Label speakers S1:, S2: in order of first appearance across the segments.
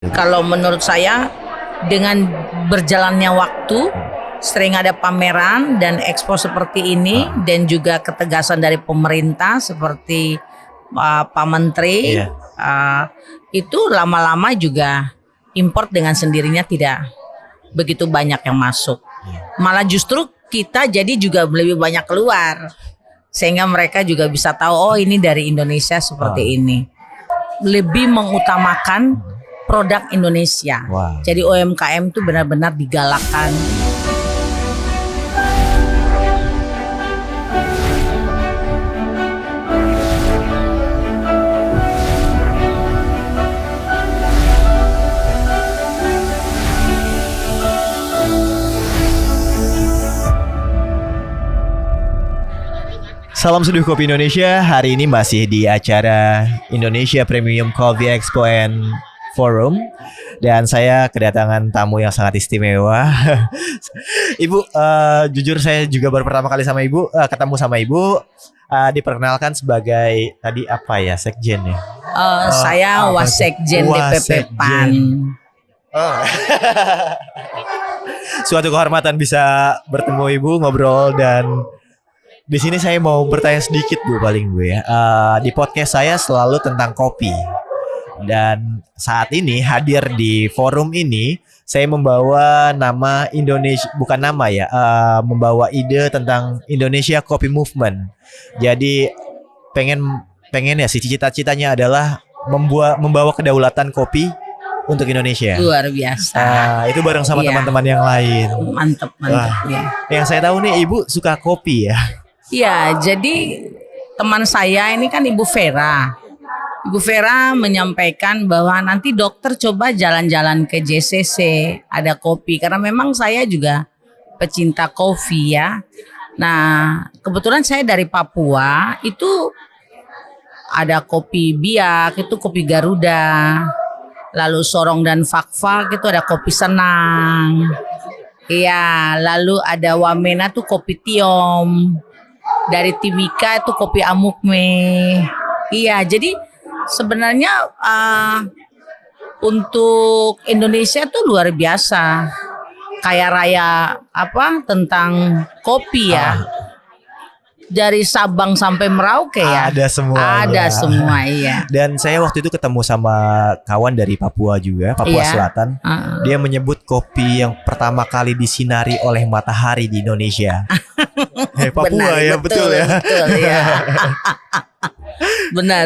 S1: Kalau menurut saya dengan berjalannya waktu, sering ada pameran dan expo seperti ini dan juga ketegasan dari pemerintah seperti Pak Menteri,
S2: Iya.
S1: itu lama-lama juga import dengan sendirinya tidak begitu banyak yang masuk. Malah justru kita jadi juga lebih banyak keluar sehingga mereka juga bisa tahu oh ini dari Indonesia seperti ini. Lebih mengutamakan produk Indonesia.
S2: Wah.
S1: Jadi UMKM itu benar-benar digalakkan.
S2: Salam seduh kopi Indonesia. Hari ini masih di acara Indonesia Premium Coffee Expo and Forum. Dan saya kedatangan tamu yang sangat istimewa. Ibu, jujur saya juga baru pertama kali sama Ibu, ketemu sama Ibu. Diperkenalkan sebagai tadi apa ya, sekjen ya?
S1: Saya Wasekjen DPP PAN.
S2: Suatu kehormatan bisa bertemu Ibu, ngobrol, dan di sini saya mau bertanya sedikit Bu, paling Bu ya. Di podcast saya selalu tentang kopi. Dan saat ini hadir di forum ini saya membawa nama Indonesia, bukan nama ya, membawa ide tentang Indonesia Coffee Movement. Jadi pengen ya, si cita-citanya adalah membawa kedaulatan kopi untuk Indonesia.
S1: Luar biasa.
S2: Itu bareng sama teman-teman yang lain.
S1: Mantap ya.
S2: Yang saya tahu nih Ibu suka kopi ya.
S1: Iya, jadi teman saya ini kan Ibu Vera. Ibu Vera menyampaikan bahwa nanti dokter coba jalan-jalan ke JCC, ada kopi. Karena memang saya juga pecinta kopi ya. Nah, kebetulan saya dari Papua, itu ada kopi biak, itu kopi Garuda. Lalu Sorong dan Fakfak itu ada kopi Senang. Iya, lalu ada Wamena tuh kopi Tiom. Dari Timika itu kopi Amukme. Iya, jadi sebenarnya untuk Indonesia tuh luar biasa. Kaya raya tentang kopi ya. Dari Sabang sampai Merauke ya.
S2: Ada semua.
S1: Ada semua, iya.
S2: Dan saya waktu itu ketemu sama kawan dari Papua juga, Papua Selatan. Dia menyebut kopi yang pertama kali disinari oleh matahari di Indonesia. Papua. Benar, ya, betul ya.
S1: Betul ya. Benar.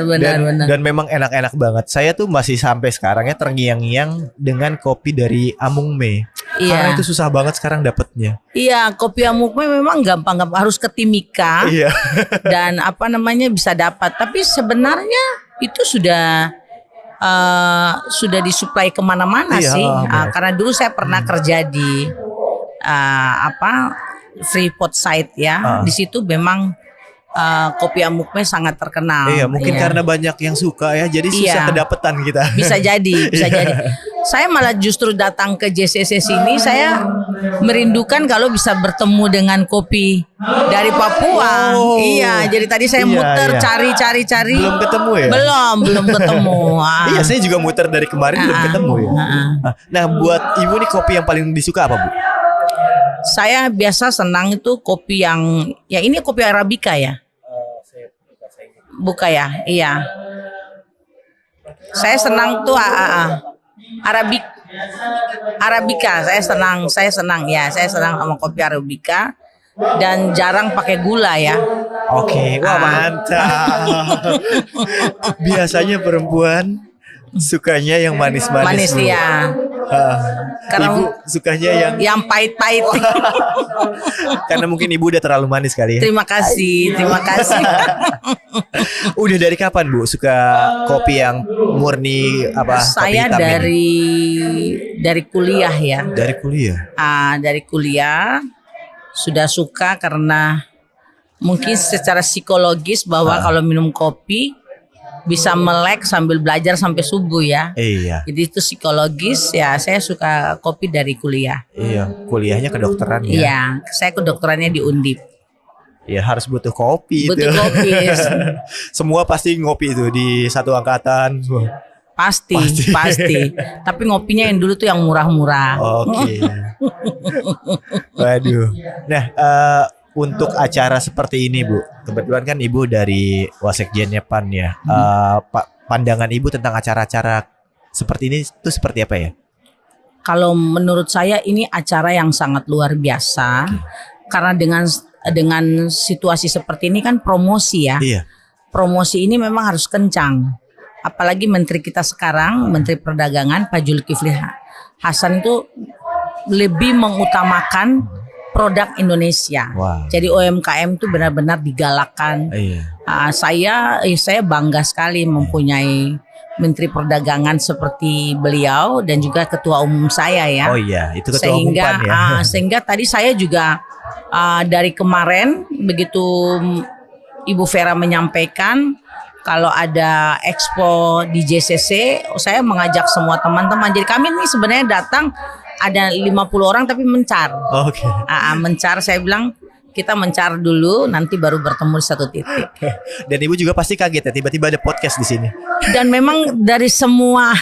S2: Dan memang enak-enak banget. Saya tuh masih sampai sekarang ya terngiang-ngiang dengan kopi dari Amungme. Karena itu susah banget sekarang dapetnya.
S1: Iya, kopi Amungme memang gampang harus ke Timika.
S2: Iya.
S1: Dan bisa dapat. Tapi sebenarnya itu sudah disuplai kemana-mana sih. Karena dulu saya pernah kerja di Freeport site ya. Di situ memang kopi Amukme sangat terkenal.
S2: Iya, mungkin karena banyak yang suka ya, jadi susah kedapetan kita.
S1: Bisa jadi. Saya malah justru datang ke JCC sini, saya merindukan kalau bisa bertemu dengan kopi dari Papua. Iya, jadi tadi saya muter cari.
S2: Belum ketemu ya?
S1: Belum ketemu.
S2: Iya, saya juga muter dari kemarin belum ketemu ya. Nah, buat Ibu nih kopi yang paling disuka apa Bu?
S1: Saya biasa senang itu kopi yang, ya ini kopi Arabica ya. Buka ya, iya. Saya senang tuh Arabica. Saya senang sama kopi Arabica dan jarang pakai gula ya.
S2: Oke, wah mantap. Biasanya perempuan sukanya yang manis-manis.
S1: Manis ya. Karena
S2: Ibu sukanya
S1: yang pahit-pahit.
S2: Karena mungkin Ibu udah terlalu manis kali ya.
S1: Terima kasih.
S2: Udah dari kapan Bu suka kopi yang murni
S1: Saya
S2: kopi hitam
S1: dari kuliah ya.
S2: Dari kuliah.
S1: Dari kuliah sudah suka karena mungkin secara psikologis bahwa kalau minum kopi bisa melek sambil belajar sampai subuh ya.
S2: Iya.
S1: Jadi itu psikologis ya. Saya suka kopi dari kuliah.
S2: Iya, kuliahnya kedokteran ya.
S1: Iya, saya kedokterannya di Undip.
S2: Ya harus butuh kopi.
S1: Butuh kopi.
S2: Semua pasti ngopi itu di satu angkatan.
S1: Pasti. Tapi ngopinya yang dulu tuh yang murah-murah.
S2: Oke. Waduh. Nah, untuk acara seperti ini, Bu, kebetulan kan Ibu dari Wasekjennya PAN ya. Pandangan Ibu tentang acara-acara seperti ini itu seperti apa ya?
S1: Kalau menurut saya ini acara yang sangat luar biasa. Karena dengan situasi seperti ini kan promosi ya.
S2: Iya.
S1: Promosi ini memang harus kencang. Apalagi menteri kita sekarang, Menteri Perdagangan Pak Zulkifli Hasan itu lebih mengutamakan produk Indonesia.
S2: Wow.
S1: Jadi UMKM itu benar-benar digalakkan.
S2: Iya.
S1: Saya bangga sekali mempunyai Menteri Perdagangan seperti beliau dan juga Ketua Umum saya ya.
S2: Oh iya, itu Ketua Umum PAN ya.
S1: Sehingga tadi saya juga dari kemarin begitu Ibu Vera menyampaikan kalau ada expo di JCC, saya mengajak semua teman-teman. Jadi kami ini sebenarnya datang ada 50 orang tapi mencar.
S2: Oke.
S1: Mencar, saya bilang kita mencar dulu, nanti baru bertemu di satu titik.
S2: Dan Ibu juga pasti kaget ya tiba-tiba ada podcast di sini.
S1: Dan memang dari semua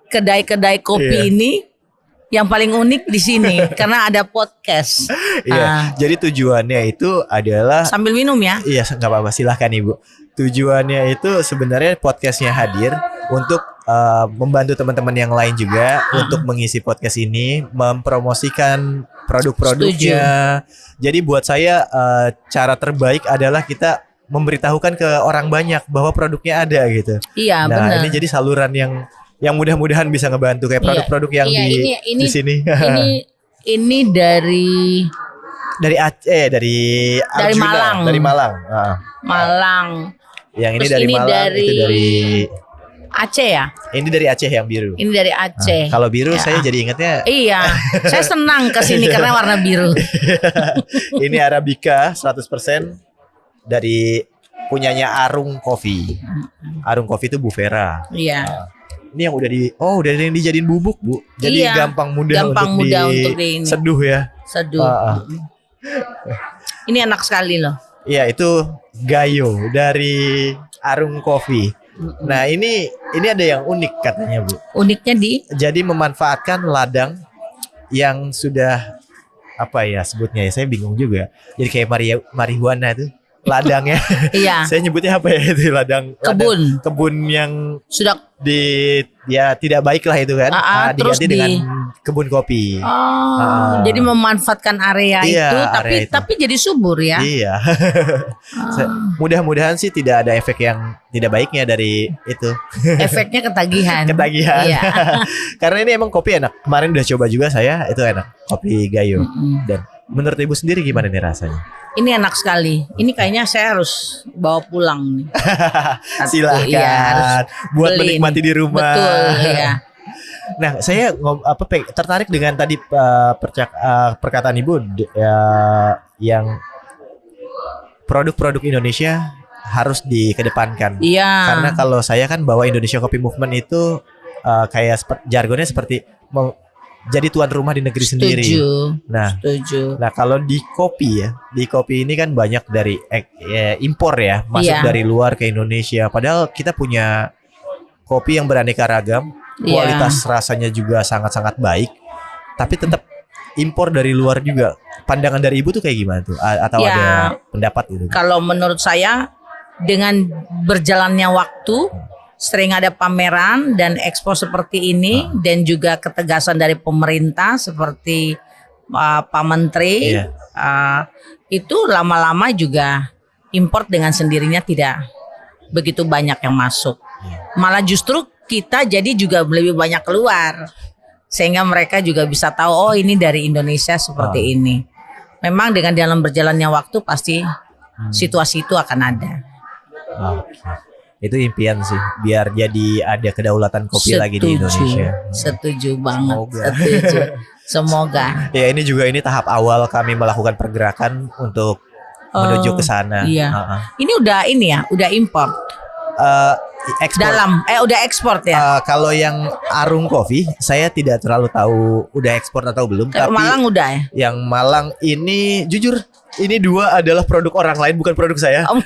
S1: kedai-kedai kopi ini yang paling unik di sini karena ada podcast.
S2: Iya. Jadi tujuannya itu adalah
S1: Sambil minum ya.
S2: Iya, nggak apa-apa, silahkan Ibu. Tujuannya itu sebenarnya podcastnya hadir untuk membantu teman-teman yang lain juga untuk mengisi podcast ini, mempromosikan produk-produknya. Jadi buat saya cara terbaik adalah kita memberitahukan ke orang banyak bahwa produknya ada gitu.
S1: Iya,
S2: Nah,
S1: benar.
S2: ini jadi saluran yang mudah-mudahan bisa ngebantu kayak produk-produk yang di sini.
S1: Ini dari
S2: dari Aceh, dari Arjuna,
S1: Malang.
S2: dari Malang.
S1: Malang.
S2: Yang ini
S1: Terus
S2: dari
S1: ini
S2: Malang, itu dari
S1: Aceh ya.
S2: ini dari Aceh yang biru.
S1: Ini dari Aceh.
S2: Kalau biru
S1: Ya.
S2: saya jadi ingatnya
S1: Iya, saya senang ke sini karena warna biru.
S2: ini Arabica 100% dari punyanya Arung Coffee. Arung Coffee itu Bu Vera.
S1: Iya.
S2: Ini yang udah ada yang dijadiin bubuk, Bu. Jadi
S1: Iya,
S2: gampang mudah untuk seduh ya.
S1: Seduh. Ini enak sekali loh.
S2: Iya, itu Gayo dari Arung Coffee. Nah, ini ada yang unik katanya, Bu.
S1: Uniknya
S2: Jadi memanfaatkan ladang yang sudah apa ya sebutnya ya, saya bingung juga. Jadi kayak marihuana itu ladangnya.
S1: iya,
S2: Saya nyebutnya apa ya itu kebun yang
S1: sudah
S2: tidak baik lah itu kan.
S1: terus
S2: Diganti dengan kebun kopi.
S1: jadi memanfaatkan area
S2: Iya,
S1: itu
S2: area itu.
S1: tapi jadi subur ya.
S2: Iya. Mudah-mudahan sih tidak ada efek yang tidak baiknya dari itu.
S1: Efeknya ketagihan. Iya.
S2: Karena ini emang kopi enak. Kemarin udah coba juga saya, itu enak. Kopi Gayo. Dan menurut Ibu sendiri gimana nih rasanya?
S1: Ini enak sekali. Ini kayaknya saya harus bawa pulang nih.
S2: Silahkan
S1: Iya, harus
S2: buat
S1: beli
S2: menikmati
S1: nih.
S2: di rumah.
S1: Betul, iya.
S2: Nah, saya tertarik dengan tadi perkataan Ibu yang produk-produk Indonesia harus dikedepankan.
S1: Iya.
S2: Karena kalau saya kan bawa Indonesia Coffee Movement itu kayak jargonnya seperti jadi tuan rumah di negeri sendiri.
S1: Setuju.
S2: Nah, kalau di kopi ini kan banyak dari impor ya, masuk dari luar ke Indonesia. Padahal kita punya kopi yang beraneka ragam, kualitas rasanya juga sangat-sangat baik, tapi tetap impor dari luar juga. Pandangan dari Ibu tuh kayak gimana tuh? Atau ada pendapat gitu?
S1: Kalau menurut saya dengan berjalannya waktu, sering ada pameran dan ekspo seperti ini dan juga ketegasan dari pemerintah seperti Pak Menteri, itu lama-lama juga import dengan sendirinya tidak begitu banyak yang masuk. Malah justru kita jadi juga lebih banyak keluar sehingga mereka juga bisa tahu oh ini dari Indonesia seperti ini. Memang dengan dalam berjalannya waktu pasti situasi itu akan ada.
S2: Itu impian sih, biar jadi ada kedaulatan kopi lagi di Indonesia.
S1: Setuju banget. Setuju. Semoga.
S2: Ya ini tahap awal kami melakukan pergerakan untuk menuju ke sana.
S1: Iya. Ini udah import.
S2: ekspor.
S1: Udah ekspor ya.
S2: Kalau yang Arung Coffee saya tidak terlalu tahu udah ekspor atau belum.
S1: Kayak
S2: Tapi
S1: Malang udah ya.
S2: yang Malang ini jujur ini dua adalah produk orang lain bukan produk saya.
S1: Oh.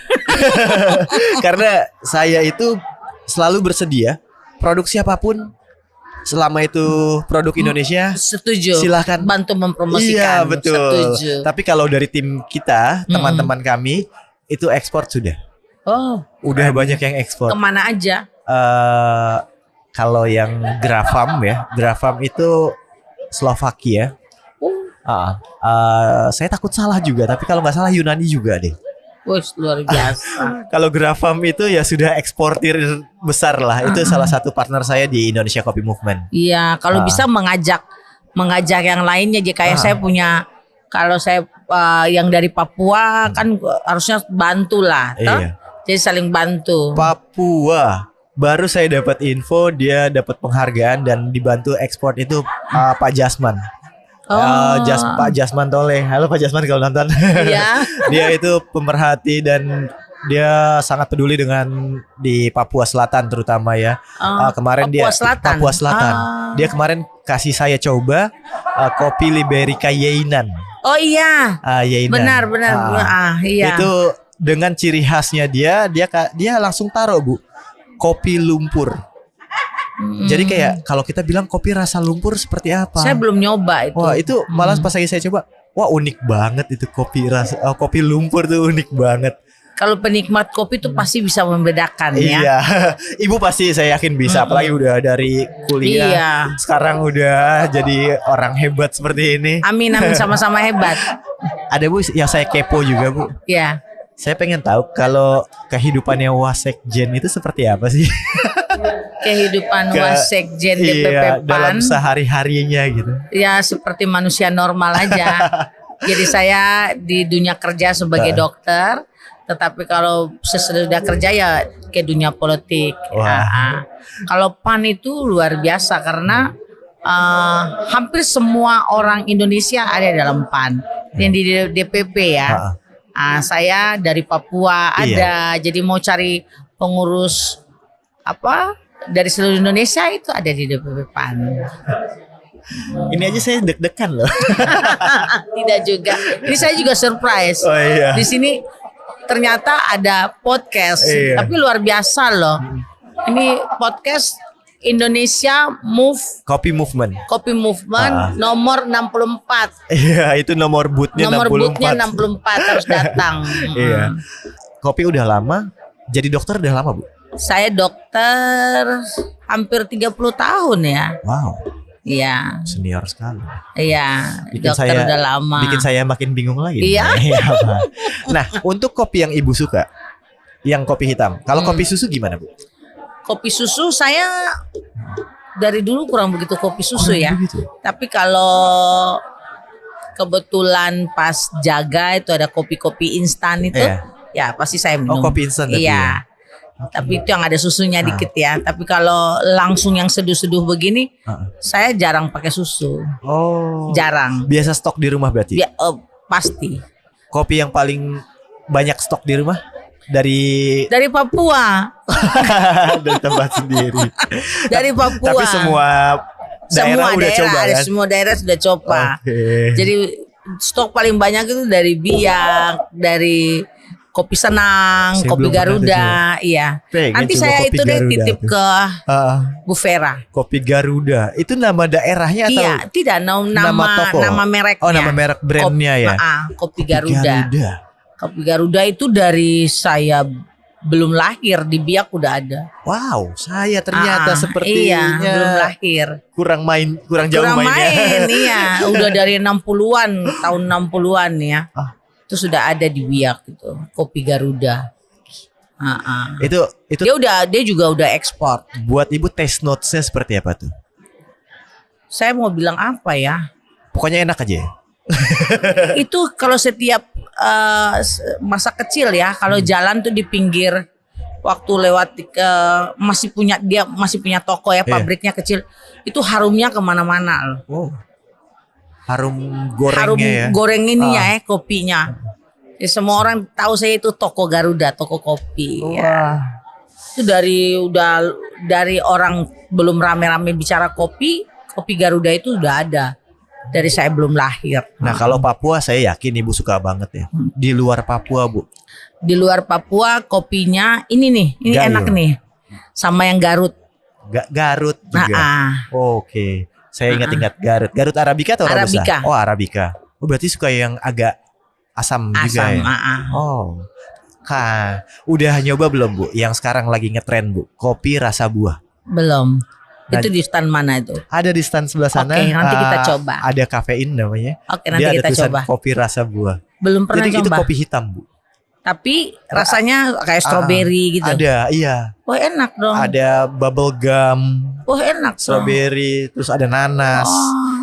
S2: Karena saya itu selalu bersedia produk siapapun selama itu produk Indonesia.
S1: Setuju.
S2: Silahkan
S1: bantu
S2: Iya
S1: mempromosikan.
S2: betul.
S1: Setuju.
S2: Tapi kalau dari tim kita, teman-teman kami itu ekspor sudah.
S1: Oh,
S2: Udah banyak yang ekspor.
S1: kemana aja?
S2: Kalau yang Grafam ya, Grafam itu Slovakia. Saya takut salah juga, tapi kalau nggak salah Yunani juga deh.
S1: Wih, luar biasa.
S2: Kalau Grafam itu ya sudah eksportir besar lah. Itu salah satu partner saya di Indonesia Coffee Movement.
S1: Iya, kalau bisa mengajak yang lainnya. Jika saya punya, kalau saya yang dari Papua kan harusnya bantulah.
S2: Iya.
S1: Jadi saling bantu.
S2: Papua. Baru saya dapat info dia dapat penghargaan dan dibantu ekspor itu Pak Jasman. Pak Jasman Tole. Halo Pak Jasman kalau nonton.
S1: Iya.
S2: Dia itu pemerhati dan dia sangat peduli dengan di Papua Selatan terutama ya. Kemarin
S1: Papua Selatan.
S2: Papua Selatan. Dia kemarin kasih saya coba kopi Liberica Yeinan.
S1: Oh iya.
S2: Yeinan.
S1: Benar. Iya.
S2: Itu dengan ciri khasnya dia langsung taruh Bu kopi lumpur. Jadi kayak kalau kita bilang kopi rasa lumpur seperti apa?
S1: Saya belum nyoba itu.
S2: Wah itu malah pas lagi saya coba, wah unik banget itu kopi lumpur tuh unik banget.
S1: Kalau penikmat kopi tuh pasti bisa membedakan ya.
S2: Iya, ibu pasti saya yakin bisa. Apalagi udah dari kuliah,
S1: Iya.
S2: sekarang udah jadi orang hebat seperti ini.
S1: Amin sama-sama hebat.
S2: Ada Bu yang saya kepo juga Bu.
S1: Ya.
S2: Saya pengen tahu kalau kehidupannya Wasekjen itu seperti apa sih?
S1: Kehidupan Wasekjen DPP
S2: Iya,
S1: PAN
S2: dalam sehari-harinya gitu.
S1: ya seperti manusia normal aja. Jadi saya di dunia kerja sebagai dokter, tetapi kalau sesudah kerja ya ke dunia politik.
S2: Wah.
S1: Kalau PAN itu luar biasa karena hampir semua orang Indonesia ada dalam PAN. Yang di DPP ya. Saya dari Papua ada, jadi mau cari pengurus apa dari seluruh Indonesia itu ada di DPP PAN.
S2: Ini aja saya deg-degan loh.
S1: Tidak juga. Ini saya juga surprise.
S2: Oh iya.
S1: Di sini ternyata ada podcast,
S2: Iya.
S1: tapi luar biasa loh. Ini podcast Indonesia
S2: Coffee Movement.
S1: Kopi Movement nomor 64.
S2: Iya, itu nomor bootnya 64.
S1: Nomor bootnya 64 harus datang.
S2: Iya. Kopi udah lama, jadi dokter udah lama Bu?
S1: Saya dokter hampir 30 tahun ya.
S2: Wow,
S1: Iya.
S2: senior sekali.
S1: Iya,
S2: Bikin
S1: dokter
S2: saya-
S1: udah lama.
S2: Bikin saya makin bingung lagi.
S1: Iya.
S2: Apa? Nah, untuk kopi yang Ibu suka, yang kopi hitam. Kalau kopi susu gimana Bu?
S1: Kopi susu saya dari dulu kurang begitu kopi susu ya.
S2: Begitu.
S1: Tapi kalau kebetulan pas jaga itu ada kopi-kopi instan itu,
S2: Iya.
S1: ya pasti saya minum.
S2: kopi instan tapi ya.
S1: Iya. Tapi itu yang ada susunya dikit ya. Tapi kalau langsung yang seduh-seduh begini, saya jarang pakai susu.
S2: Oh.
S1: Jarang.
S2: Biasa stok di rumah berarti?
S1: Pasti.
S2: Kopi yang paling banyak stok di rumah? Dari
S1: Papua.
S2: dari tempat sendiri.
S1: Dari Papua.
S2: Tapi semua daerah udah coba
S1: ada
S2: kan?
S1: semua daerah sudah coba.
S2: Oke.
S1: Jadi stok paling banyak itu dari Biak, dari Kopi Senang,
S2: Saya
S1: Kopi
S2: belum pernah
S1: Garuda, iya.
S2: Pengen
S1: Nanti
S2: coba
S1: saya
S2: Kopi
S1: itu deh
S2: Garuda
S1: titip
S2: tuh.
S1: ke
S2: Ah,
S1: Bu Vera.
S2: Kopi Garuda. Itu nama daerahnya atau
S1: Iya, tidak
S2: nama toko?
S1: nama mereknya.
S2: Oh, nama merek brandnya ya?
S1: Kopi Garuda.
S2: Garuda.
S1: Kopi Garuda itu dari saya belum lahir di Biak udah ada.
S2: Wow, saya ternyata sepertinya
S1: Iya, belum lahir.
S2: kurang jauh
S1: Kurang
S2: mainnya.
S1: main, iya. Udah dari 60-an, tahun 60-an ya. Itu sudah ada di Biak gitu, Kopi Garuda.
S2: Itu
S1: Dia juga udah ekspor.
S2: buat Ibu taste notes-nya seperti apa tuh?
S1: Saya mau bilang apa ya?
S2: Pokoknya enak aja ya?
S1: Itu kalau setiap masa kecil ya, kalau jalan tuh di pinggir waktu lewat masih punya toko ya, pabriknya kecil. Itu harumnya kemana-mana loh.
S2: Oh. Harum gorengnya
S1: Harum
S2: ya?
S1: goreng ininya kopinya. Ya, semua orang tahu saya itu toko Garuda, toko kopi. Ya. Itu dari orang belum rame-rame bicara kopi Garuda itu udah ada dari saya belum lahir.
S2: Nah, kalau Papua saya yakin Ibu suka banget ya. Di luar Papua, Bu.
S1: Di luar Papua kopinya ini
S2: Gayo.
S1: enak nih. Sama yang Garut.
S2: Garut juga. Oke. Saya ingat-ingat Garut. Garut Arabica atau Robusta?
S1: Arabica.
S2: Oh, Arabica. Oh, berarti suka yang agak asam juga ya. Oh. Udah nyoba belum, Bu? Yang sekarang lagi ngetren, Bu. Kopi rasa buah.
S1: Belum.
S2: Nah,
S1: itu di stand mana itu?
S2: Ada di stand sebelah sana.
S1: Oke, nanti kita coba.
S2: Ada kafein namanya.
S1: Oke, nanti
S2: Dia ada
S1: kita
S2: tulisan
S1: coba.
S2: kopi rasa buah.
S1: Belum pernah
S2: Jadi itu
S1: coba.
S2: kopi hitam, Bu.
S1: Tapi rasanya kayak stroberi gitu.
S2: Ada, iya.
S1: Wah, enak dong.
S2: Ada bubble gum,
S1: Wah, enak dong.
S2: strawberry, terus ada nanas,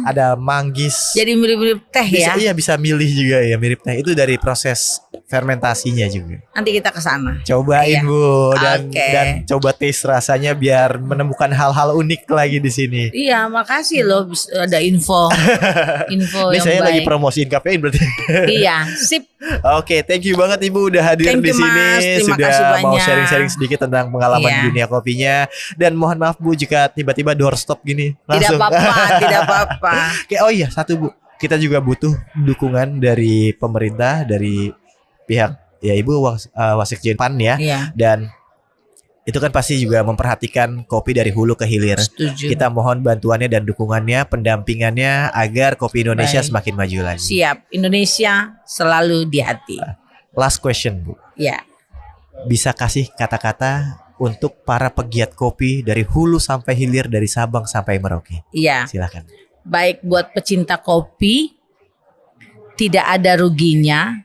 S2: ada manggis.
S1: Jadi mirip-mirip teh
S2: Bisa,
S1: ya.
S2: iya bisa milih juga ya mirip teh. Itu dari proses fermentasinya juga.
S1: Nanti kita ke sana.
S2: Cobain,
S1: Iya.
S2: Bu,
S1: Oke.
S2: dan coba taste rasanya biar menemukan hal-hal unik lagi di sini.
S1: Iya, makasih loh ada info. Info
S2: Ini
S1: yang
S2: saya lagi
S1: baik.
S2: promosiin kafein berarti.
S1: Iya, sip.
S2: Oke, thank you banget Ibu udah hadir
S1: Thank
S2: di
S1: you,
S2: sini.
S1: Mas. Terima
S2: Sudah
S1: kasih
S2: mau
S1: banyak.
S2: sharing-sharing sedikit tentang pengalaman
S1: Iya.
S2: dunia kopinya. Dan mohon maaf Bu jika tiba-tiba doorstop gini
S1: Tidak
S2: langsung.
S1: apa-apa, tidak apa-apa.
S2: Oke, oh iya satu Bu, kita juga butuh dukungan dari pemerintah, dari pihak ya Ibu Wasekjen PAN ya.
S1: Iya,
S2: Dan itu kan pasti juga memperhatikan kopi dari hulu ke hilir.
S1: setuju.
S2: Kita mohon bantuannya dan dukungannya, pendampingannya agar kopi Indonesia
S1: Baik.
S2: semakin maju lagi.
S1: Siap, Indonesia selalu di hati.
S2: Last question Bu,
S1: Ya,
S2: bisa kasih kata-kata untuk para pegiat kopi dari hulu sampai hilir, dari Sabang sampai Merauke.
S1: iya.
S2: Silakan.
S1: Baik buat pecinta kopi, tidak ada ruginya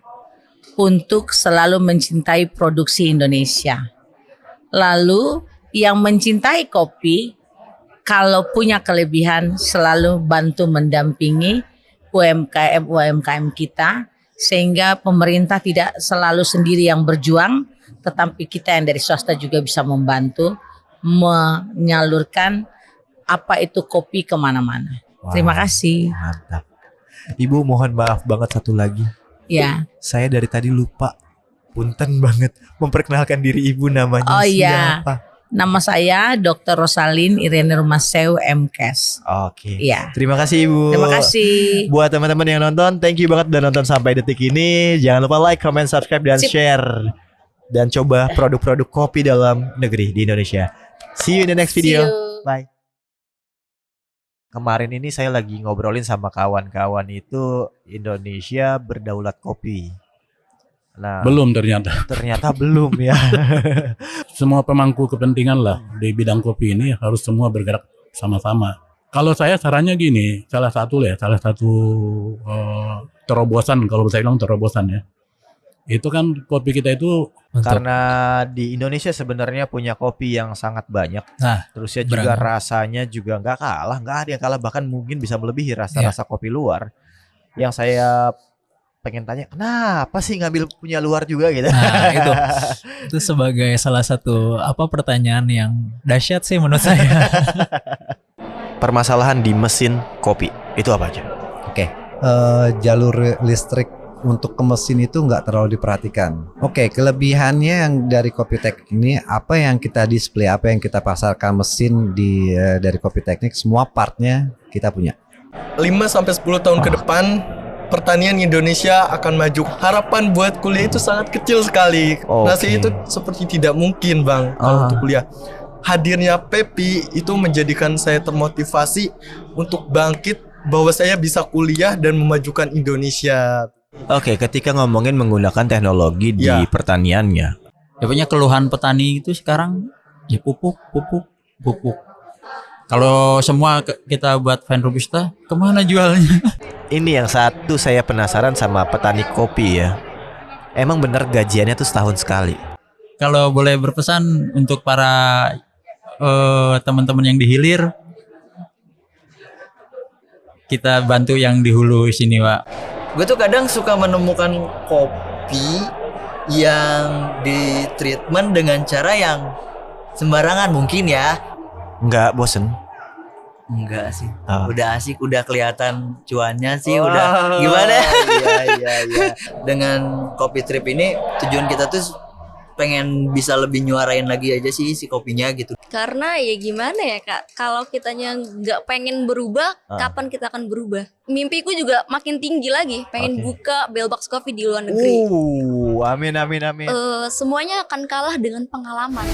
S1: untuk selalu mencintai produksi Indonesia. Lalu yang mencintai kopi, kalau punya kelebihan selalu bantu mendampingi UMKM kita, sehingga pemerintah tidak selalu sendiri yang berjuang, tetapi kita yang dari swasta juga bisa membantu menyalurkan apa itu kopi kemana-mana.
S2: Wow,
S1: Terima kasih.
S2: Mantap. Ibu mohon maaf banget satu lagi.
S1: Ya.
S2: Saya dari tadi lupa. Punten banget memperkenalkan diri Ibu, namanya
S1: Oh iya.
S2: siapa?
S1: Nama saya Dr. Rosalin Irene Rumaseu MKes.
S2: Oke.
S1: Iya.
S2: Terima kasih Ibu.
S1: Terima kasih.
S2: Buat teman-teman yang nonton, thank you banget udah nonton sampai detik ini. Jangan lupa like, comment, subscribe, dan
S1: Sip.
S2: share. Dan coba produk-produk kopi dalam negeri di Indonesia. See you in the next video.
S1: See you.
S2: Bye. Kemarin ini saya lagi ngobrolin sama kawan-kawan itu Indonesia berdaulat kopi. Nah,
S3: Belum ternyata.
S2: ternyata belum ya.
S3: Semua pemangku kepentingan lah di bidang kopi ini harus semua bergerak sama-sama. Kalau saya sarannya gini, salah satu terobosan, kalau saya bilang terobosan ya. Itu kan kopi kita itu
S2: Karena di Indonesia sebenarnya punya kopi yang sangat banyak.
S4: Nah,
S2: Terusnya juga
S4: beragam.
S2: rasanya juga nggak ada yang kalah, bahkan mungkin bisa melebihi rasa-rasa kopi luar. Yang saya pengen tanya, kenapa sih ngambil punya luar juga gitu?
S4: Nah, itu sebagai salah satu pertanyaan yang dahsyat sih menurut saya.
S2: Permasalahan di mesin kopi itu apa aja?
S5: Jalur listrik untuk ke mesin itu nggak terlalu diperhatikan. Oke, kelebihannya yang dari Kopi Teknik ini, apa yang kita display, apa yang kita pasarkan mesin dari Kopi Teknik, semua partnya kita punya.
S6: 5-10 tahun ke depan pertanian Indonesia akan maju. Harapan buat kuliah itu sangat kecil sekali.
S2: Oke.
S6: Rasanya itu seperti tidak mungkin, Bang, kalau untuk kuliah. Hadirnya Pepi itu menjadikan saya termotivasi untuk bangkit bahwa saya bisa kuliah dan memajukan Indonesia.
S2: Oke, ketika ngomongin menggunakan teknologi di
S6: Ya.
S2: pertaniannya,
S4: Ya punya keluhan petani itu sekarang ya pupuk. Kalau semua kita buat Vine Robusta, kemana jualnya?
S2: ini yang satu saya penasaran sama petani kopi ya. Emang bener gajiannya tuh setahun sekali?
S4: Kalau boleh berpesan untuk para teman-teman yang di hilir, kita bantu yang di hulu sini, Pak.
S7: Gue tuh kadang suka menemukan kopi yang di treatment dengan cara yang sembarangan mungkin ya.
S2: Nggak bosen?
S7: Enggak sih.
S2: Ah.
S7: Udah asik, udah kelihatan cuannya sih, udah gimana?
S6: Iya.
S7: Dengan kopi trip ini tujuan kita tuh pengen bisa lebih nyuarain lagi aja sih si kopinya gitu.
S8: Karena ya gimana ya Kak, kalau kitanya nggak pengen berubah, kapan kita akan berubah? Mimpiku juga makin tinggi lagi, pengen buka Bellbox Coffee di luar negeri.
S2: Amin amin amin.
S8: Semuanya akan kalah dengan pengalaman.